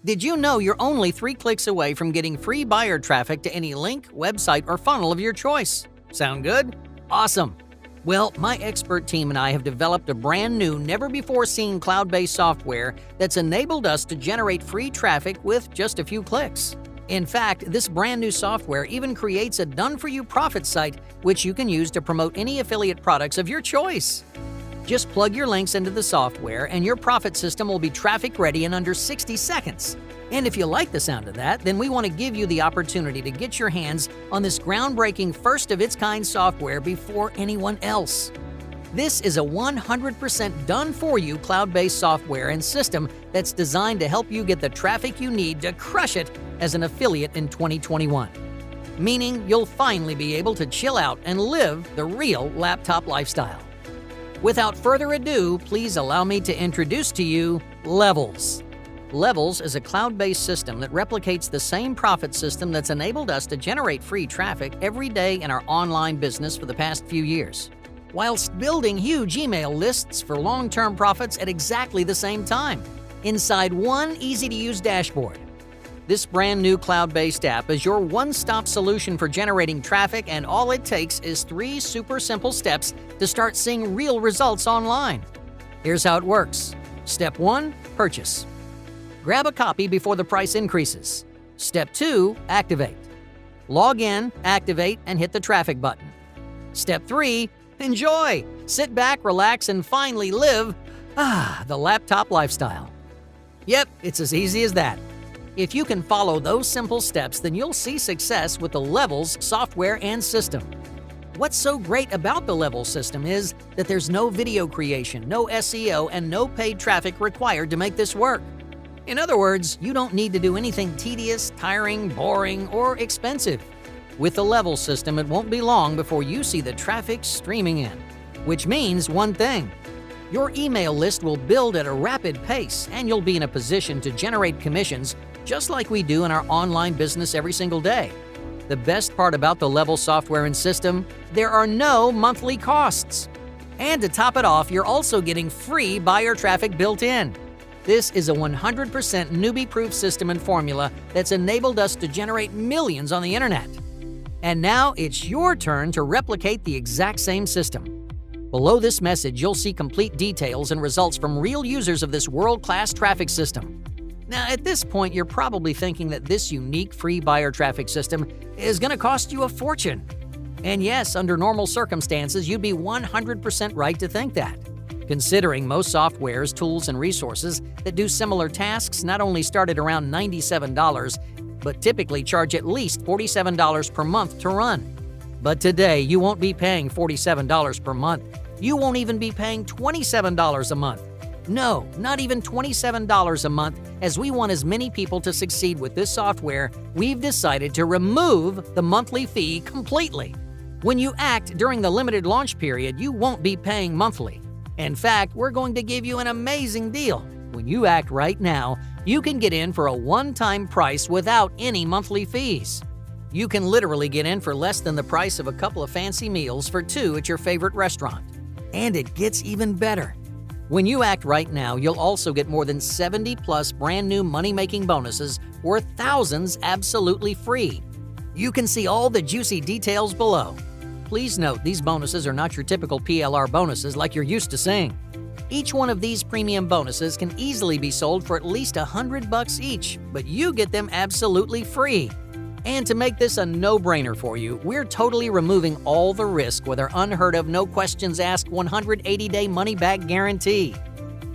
Did you know you're only 3 clicks away from getting free buyer traffic to any link, website, or funnel of your choice? Sound good? Awesome! Well, my expert team and I have developed a brand new, never-before-seen cloud-based software that's enabled us to generate free traffic with just a few clicks. In fact, this brand new software even creates a done-for-you profit site which you can use to promote any affiliate products of your choice. Just plug your links into the software and your profit system will be traffic ready in under 60 seconds. And if you like the sound of that, then we want to give you the opportunity to get your hands on this groundbreaking first-of-its-kind software before anyone else. This is a 100% done-for-you cloud-based software and system that's designed to help you get the traffic you need to crush it as an affiliate in 2021. Meaning you'll finally be able to chill out and live the real laptop lifestyle. Without further ado, please allow me to introduce to you Levels. Levels is a cloud-based system that replicates the same profit system that's enabled us to generate free traffic every day in our online business for the past few years, whilst building huge email lists for long-term profits at exactly the same time, inside one easy-to-use dashboard. This brand new cloud-based app is your one-stop solution for generating traffic, and all it takes is 3 super simple steps to start seeing real results online. Here's how it works. Step 1, purchase. Grab a copy before the price increases. Step 2, activate. Log in, activate, and hit the traffic button. Step 3, enjoy. Sit back, relax, and finally live the laptop lifestyle. Yep, it's as easy as that. If you can follow those simple steps, then you'll see success with the Levels software and system. What's so great about the Levels system is that there's no video creation, no SEO, and no paid traffic required to make this work. In other words, you don't need to do anything tedious, tiring, boring, or expensive. With the Levels system, it won't be long before you see the traffic streaming in, which means one thing. Your email list will build at a rapid pace, and you'll be in a position to generate commissions just like we do in our online business every single day. The best part about the Levels software and system, there are no monthly costs. And to top it off, you're also getting free buyer traffic built in. This is a 100% newbie-proof system and formula that's enabled us to generate millions on the internet. And now it's your turn to replicate the exact same system. Below this message, you'll see complete details and results from real users of this world-class traffic system. Now, at this point, you're probably thinking that this unique free buyer traffic system is going to cost you a fortune. And yes, under normal circumstances, you'd be 100% right to think that. Considering most softwares, tools, and resources that do similar tasks not only start at around $97, but typically charge at least $47 per month to run. But today, you won't be paying $47 per month. You won't even be paying $27 a month. No, not even $27 a month, as we want as many people to succeed with this software, we've decided to remove the monthly fee completely. When you act during the limited launch period, you won't be paying monthly. In fact, we're going to give you an amazing deal. When you act right now, you can get in for a one-time price without any monthly fees. You can literally get in for less than the price of a couple of fancy meals for 2 at your favorite restaurant. And it gets even better. When you act right now, you'll also get more than 70+ brand new money-making bonuses worth thousands absolutely free. You can see all the juicy details below. Please note, these bonuses are not your typical PLR bonuses like you're used to seeing. Each one of these premium bonuses can easily be sold for at least $100 each, but you get them absolutely free. And to make this a no-brainer for you, we're totally removing all the risk with our unheard-of, no-questions-asked 180-day money-back guarantee.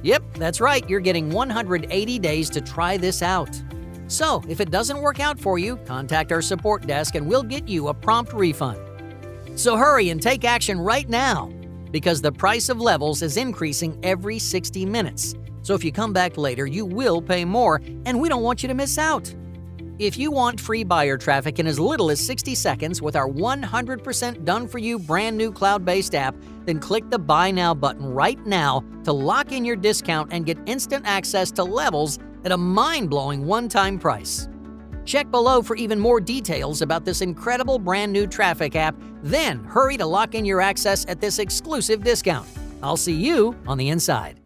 Yep, that's right, you're getting 180 days to try this out. So, if it doesn't work out for you, contact our support desk and we'll get you a prompt refund. So hurry and take action right now, because the price of Levels is increasing every 60 minutes. So if you come back later, you will pay more, and we don't want you to miss out. If you want free buyer traffic in as little as 60 seconds with our 100% done-for-you brand new cloud-based app, then click the Buy Now button right now to lock in your discount and get instant access to Levels at a mind-blowing one-time price. Check below for even more details about this incredible brand new traffic app, then hurry to lock in your access at this exclusive discount. I'll see you on the inside.